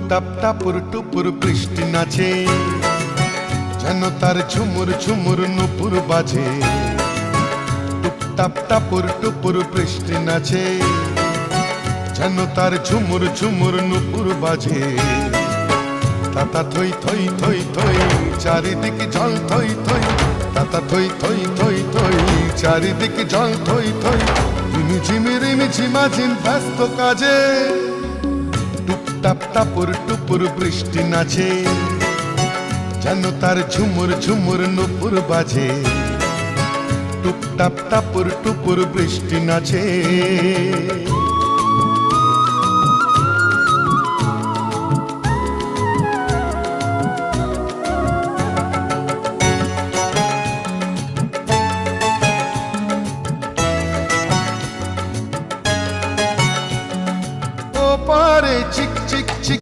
টুপটাপ টাপুর টুপুর বৃষ্টি নাচে, যেন তার ঝুমুর ঝুমুর নুপুর বাজে। টুপটাপ টাপুর টুপুর বৃষ্টি নাচে, যেন তার ঝুমুর ঝুমুর নুপুর বাজে। তাতা থই থই থই থই চারিদিকে জল থই থই, তাতা থই থই থই থই চারিদিকে জল থই থই। রিমি ঝিমি রিমি ঝিমাঝিম ব্যস্ত কাজে, টুপটাপ টাপুর টুপুর বৃষ্টি নাচে, যেন তার ঝুমুর ঝুমুর নুপুর বাজে। টুপটাপ টাপুর টুপুর বৃষ্টি নাচে।